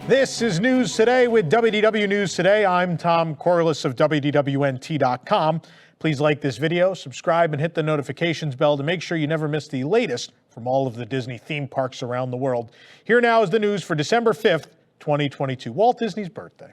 This is News Today with WDW News Today. I'm Tom Corliss of WDWNT.com. Please like this video, subscribe, and hit the notifications bell to make sure you never miss the latest from all of the Disney theme parks around the world. Here now is the news for December 5th, 2022, Walt Disney's birthday.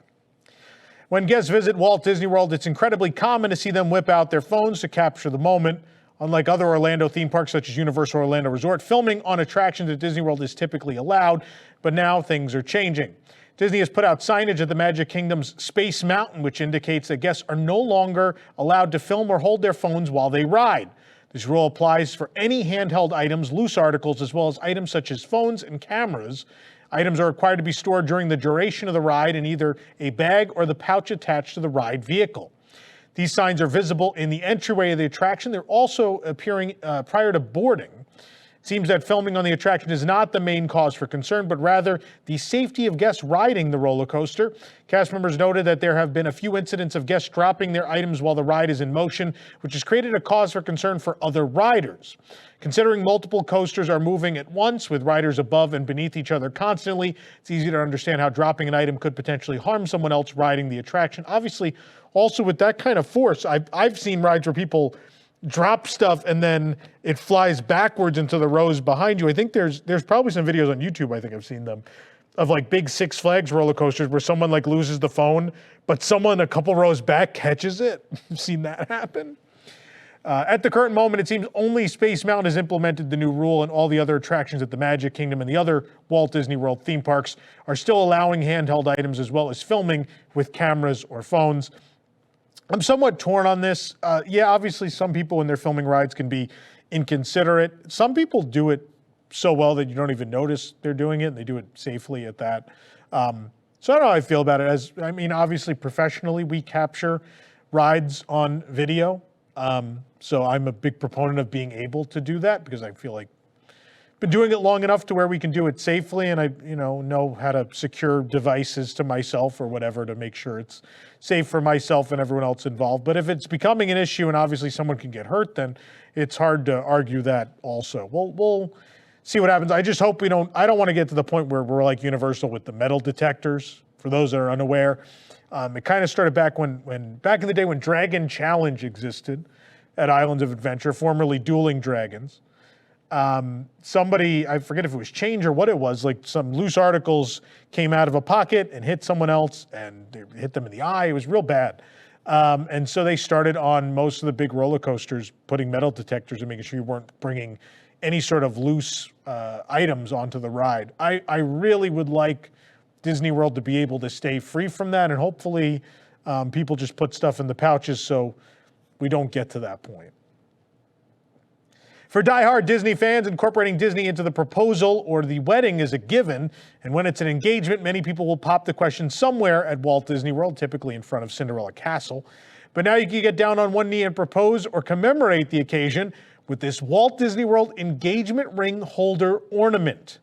When guests visit Walt Disney World, it's incredibly common to see them whip out their phones to capture the moment. Unlike other Orlando theme parks such as Universal Orlando Resort, filming on attractions at Disney World is typically allowed, but now things are changing. Disney has put out signage at the Magic Kingdom's Space Mountain, which indicates that guests are no longer allowed to film or hold their phones while they ride. This rule applies for any handheld items, loose articles, as well as items such as phones and cameras. Items are required to be stored during the duration of the ride in either a bag or the pouch attached to the ride vehicle. These signs are visible in the entryway of the attraction. They're also appearing prior to boarding. It seems that filming on the attraction is not the main cause for concern, but rather the safety of guests riding the roller coaster. Cast members noted that there have been a few incidents of guests dropping their items while the ride is in motion, which has created a cause for concern for other riders. Considering multiple coasters are moving at once with riders above and beneath each other constantly, it's easy to understand how dropping an item could potentially harm someone else riding the attraction. Obviously, also with that kind of force, I've seen rides where people drop stuff and then it flies backwards into the rows behind you. I think there's probably some videos on YouTube, I think I've seen them, of like big Six Flags roller coasters where someone like loses the phone, but someone a couple rows back catches it. I've seen that happen. At the current moment, it seems only Space Mountain has implemented the new rule, and all the other attractions at the Magic Kingdom and the other Walt Disney World theme parks are still allowing handheld items as well as filming with cameras or phones. I'm somewhat torn on this. Yeah, obviously some people when they're filming rides can be inconsiderate. Some people do it so well that you don't even notice they're doing it, and they do it safely at that. So I don't know how I feel about it. Obviously professionally we capture rides on video. So I'm a big proponent of being able to do that because I feel like I've been doing it long enough to where we can do it safely, and I know how to secure devices to myself or whatever to make sure it's safe for myself and everyone else involved. But if it's becoming an issue and obviously someone can get hurt, then it's hard to argue that also. We'll see what happens. I just hope I don't want to get to the point where we're like Universal with the metal detectors. For those that are unaware, it kind of started back back in the day when Dragon Challenge existed at Islands of Adventure, formerly Dueling Dragons. Somebody, I forget if it was change or what it was, like some loose articles came out of a pocket and hit someone else and they hit them in the eye. It was real bad. And so they started on most of the big roller coasters putting metal detectors and making sure you weren't bringing any sort of loose items onto the ride. I really would like Disney World to be able to stay free from that, and hopefully people just put stuff in the pouches so we don't get to that point. For diehard Disney fans, incorporating Disney into the proposal or the wedding is a given, and when it's an engagement, many people will pop the question somewhere at Walt Disney World, typically in front of Cinderella Castle. But now you can get down on one knee and propose or commemorate the occasion with this Walt Disney World engagement ring holder ornament.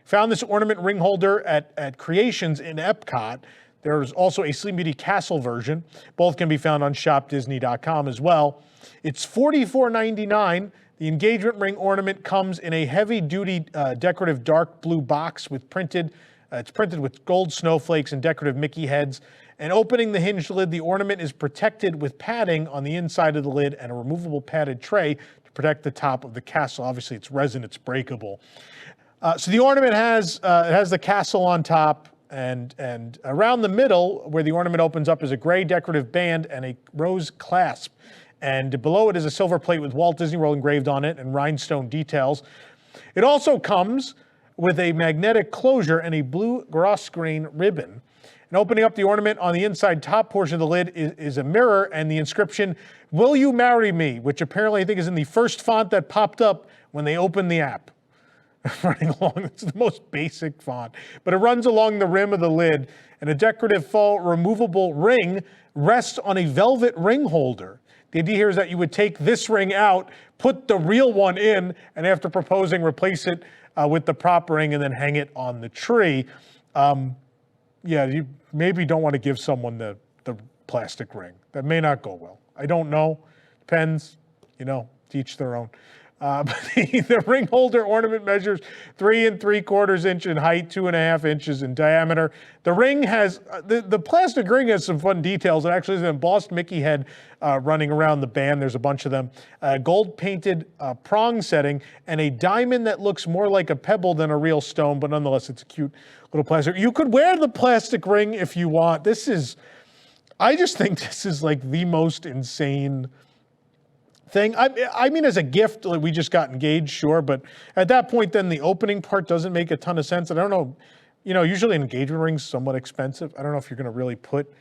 Found this ornament ring holder at Creations in Epcot. There's also a Sleeping Beauty Castle version. Both can be found on shopdisney.com as well. It's $44.99. The engagement ring ornament comes in a heavy-duty decorative dark blue box it's printed with gold snowflakes and decorative Mickey heads. And opening the hinged lid, the ornament is protected with padding on the inside of the lid and a removable padded tray to protect the top of the castle. Obviously, it's resin, it's breakable. So the ornament has the castle on top, and around the middle, where the ornament opens up, is a gray decorative band and a rose clasp. And below it is a silver plate with Walt Disney World engraved on it and rhinestone details. It also comes with a magnetic closure and a blue grosgrain ribbon. And opening up the ornament on the inside top portion of the lid is a mirror and the inscription, "Will you marry me?" which apparently I think is in the first font that popped up when they opened the app. Running along, it's the most basic font, but it runs along the rim of the lid, and a decorative faux removable ring rests on a velvet ring holder. The idea here is that you would take this ring out, put the real one in, and after proposing, replace it with the prop ring and then hang it on the tree. Yeah, you maybe don't want to give someone the plastic ring. That may not go well. I don't know. Depends, to each their own. But the ring holder ornament measures 3 3/4 inches in height, 2.5 inches in diameter. The ring has, the plastic ring has some fun details. It actually has an embossed Mickey head running around the band. There's a bunch of them. Gold painted prong setting and a diamond that looks more like a pebble than a real stone, but nonetheless, it's a cute little plastic. You could wear the plastic ring if you want. I just think this is like the most insane thing. I mean, as a gift, like, we just got engaged, sure, but at that point, then the opening part doesn't make a ton of sense. And I don't know, usually an engagement ring's somewhat expensive. I don't know if you're going to really put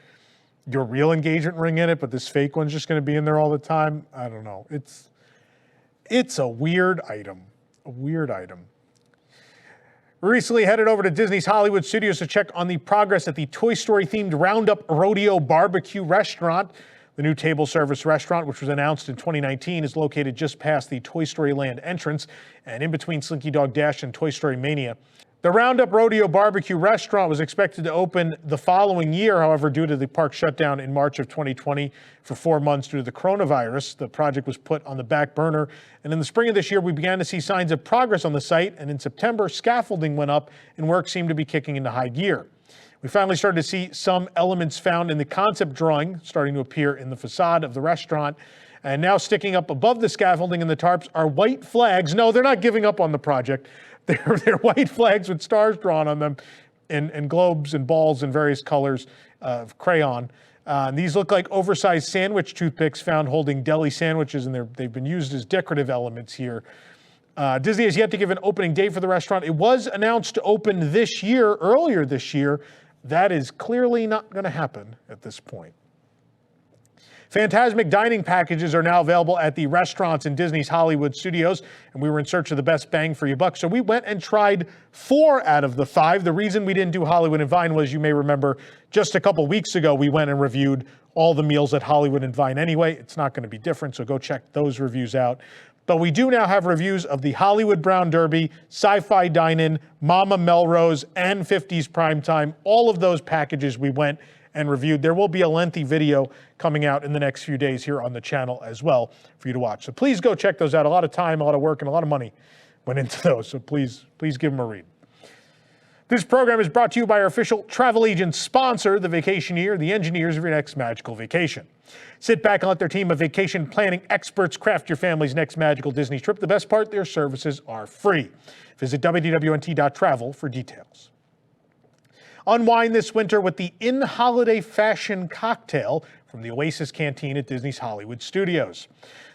your real engagement ring in it, but this fake one's just going to be in there all the time. I don't know. It's a weird item. We recently headed over to Disney's Hollywood Studios to check on the progress at the Toy Story-themed Roundup Rodeo barbecue restaurant. The new table service restaurant, which was announced in 2019, is located just past the Toy Story Land entrance and in between Slinky Dog Dash and Toy Story Mania. The Roundup Rodeo barbecue restaurant was expected to open the following year. However, due to the park shutdown in March of 2020 for 4 months due to the coronavirus, the project was put on the back burner. And in the spring of this year, we began to see signs of progress on the site. And in September, scaffolding went up and work seemed to be kicking into high gear. We finally started to see some elements found in the concept drawing starting to appear in the facade of the restaurant. And now sticking up above the scaffolding and the tarps are white flags. No, they're not giving up on the project. They're white flags with stars drawn on them and globes and balls in various colors of crayon. These look like oversized sandwich toothpicks found holding deli sandwiches, and they've been used as decorative elements here. Disney has yet to give an opening date for the restaurant. It was announced to open earlier this year. That is clearly not going to happen at this point. Fantasmic dining packages are now available at the restaurants in Disney's Hollywood Studios, and we were in search of the best bang for your buck. So we went and tried 4 out of the 5. The reason we didn't do Hollywood and Vine was, you may remember, just a couple weeks ago, we went and reviewed all the meals at Hollywood and Vine anyway. It's not going to be different, so go check those reviews out. But we do now have reviews of the Hollywood Brown Derby, Sci-Fi Dine-In, Mama Melrose, and 50s Primetime. All of those packages we went and reviewed. There will be a lengthy video coming out in the next few days here on the channel as well for you to watch. So please go check those out. A lot of time, a lot of work, and a lot of money went into those. So please give them a read. This program is brought to you by our official travel agent sponsor, the Vacationeer, the engineers of your next magical vacation. Sit back and let their team of vacation planning experts craft your family's next magical Disney trip. The best part, their services are free. Visit WDWNT.travel for details. Unwind this winter with the in-holiday fashion cocktail from the Oasis Canteen at Disney's Hollywood Studios.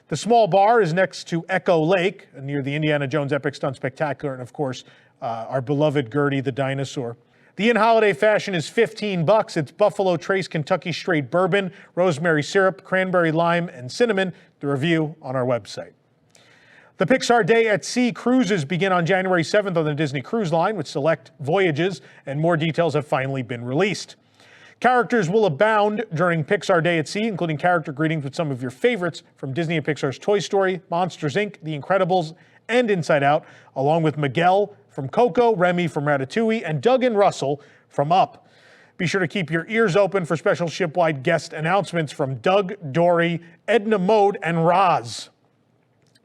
The small bar is next to Echo Lake, near the Indiana Jones Epic Stunt Spectacular, and of course, our beloved Gertie the dinosaur. The in-holiday fashion is $15. It's Buffalo Trace Kentucky Straight Bourbon, rosemary syrup, cranberry lime, and cinnamon. The review on our website. The Pixar Day at Sea cruises begin on January 7th on the Disney Cruise Line with select voyages, and more details have finally been released. Characters will abound during Pixar Day at Sea, including character greetings with some of your favorites from Disney and Pixar's Toy Story, Monsters, Inc., The Incredibles, and Inside Out, along with Miguel from Coco, Remy from Ratatouille, and Doug and Russell from Up. Be sure to keep your ears open for special shipwide guest announcements from Doug, Dory, Edna Mode, and Roz.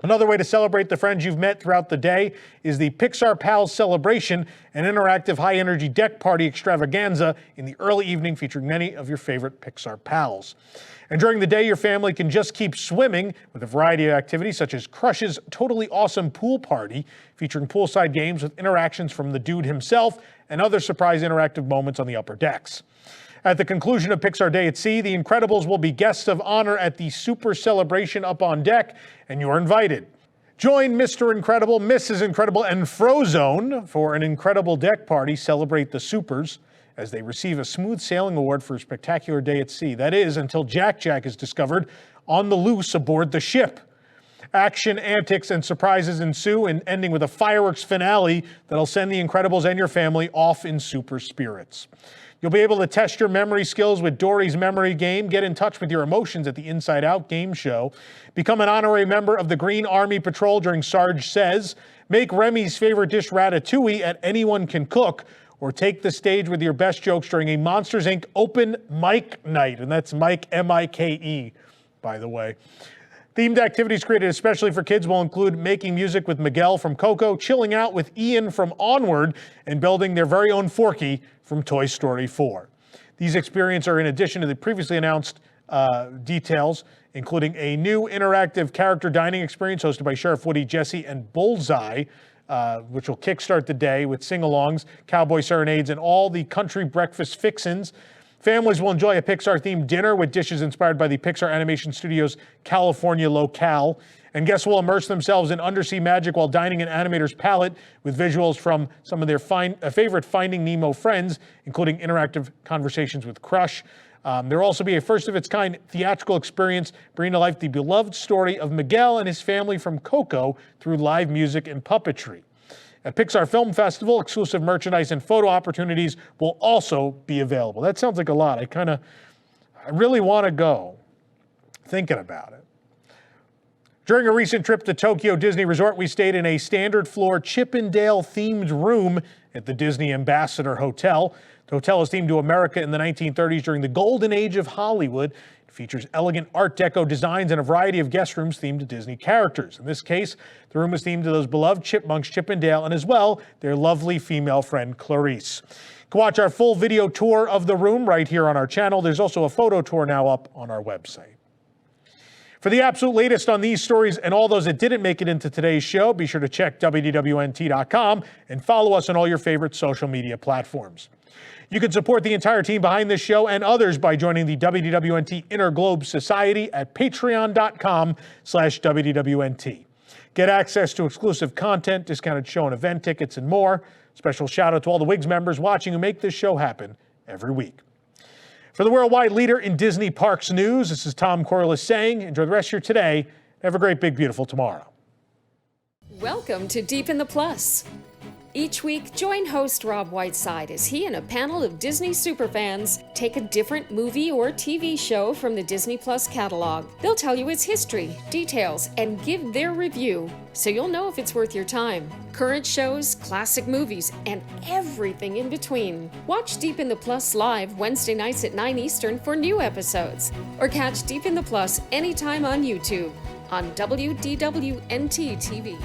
Another way to celebrate the friends you've met throughout the day is the Pixar Pals Celebration, an interactive high-energy deck party extravaganza in the early evening featuring many of your favorite Pixar pals. And during the day, your family can just keep swimming with a variety of activities such as Crush's Totally Awesome Pool Party, featuring poolside games with interactions from the dude himself and other surprise interactive moments on the upper decks. At the conclusion of Pixar Day at Sea, the Incredibles will be guests of honor at the Super Celebration up on deck, and you're invited. Join Mr. Incredible, Mrs. Incredible, and Frozone for an incredible deck party. Celebrate the Supers as they receive a smooth sailing award for a spectacular day at sea. That is, until Jack Jack is discovered on the loose aboard the ship. Action, antics, and surprises ensue, and ending with a fireworks finale that'll send the Incredibles and your family off in super spirits. You'll be able to test your memory skills with Dory's Memory Game, get in touch with your emotions at the Inside Out game show, become an honorary member of the Green Army Patrol during Sarge Says, make Remy's favorite dish ratatouille at Anyone Can Cook, or take the stage with your best jokes during a Monsters, Inc. open mic night. And that's Mike, M-I-K-E, by the way. Themed activities created especially for kids will include making music with Miguel from Coco, chilling out with Ian from Onward, and building their very own Forky from Toy Story 4. These experiences are in addition to the previously announced details, including a new interactive character dining experience hosted by Sheriff Woody, Jesse, and Bullseye, which will kickstart the day with sing-alongs, cowboy serenades, and all the country breakfast fixins. Families will enjoy a Pixar-themed dinner with dishes inspired by the Pixar Animation Studios' California locale. And guests will immerse themselves in undersea magic while dining in Animator's palette with visuals from some of their favorite Finding Nemo friends, including interactive conversations with Crush. There will also be a first-of-its-kind theatrical experience bringing to life the beloved story of Miguel and his family from Coco through live music and puppetry. At Pixar Film Festival, exclusive merchandise and photo opportunities will also be available. That sounds like a lot. I really want to go, thinking about it. During a recent trip to Tokyo Disney Resort, we stayed in a standard floor Chippendale-themed room at the Disney Ambassador Hotel. The hotel is themed to America in the 1930s during the golden age of Hollywood. It features elegant Art Deco designs and a variety of guest rooms themed to Disney characters. In this case, the room is themed to those beloved chipmunks, Chip and Dale, and as well, their lovely female friend, Clarice. You can watch our full video tour of the room right here on our channel. There's also a photo tour now up on our website. For the absolute latest on these stories and all those that didn't make it into today's show, be sure to check WDWNT.com and follow us on all your favorite social media platforms. You can support the entire team behind this show and others by joining the WDWNT Inner Globe Society at patreon.com/WDWNT. Get access to exclusive content, discounted show and event tickets, and more. Special shout out to all the WIGS members watching who make this show happen every week. For the worldwide leader in Disney Parks news, this is Tom Corliss saying, enjoy the rest of your today. Have a great, big, beautiful tomorrow. Welcome to Deep in the Plus. Each week, join host Rob Whiteside as he and a panel of Disney superfans take a different movie or TV show from the Disney Plus catalog. They'll tell you its history, details, and give their review, so you'll know if it's worth your time. Current shows, classic movies, and everything in between. Watch Deep in the Plus live Wednesday nights at 9 Eastern for new episodes, or catch Deep in the Plus anytime on YouTube on WDWNT TV.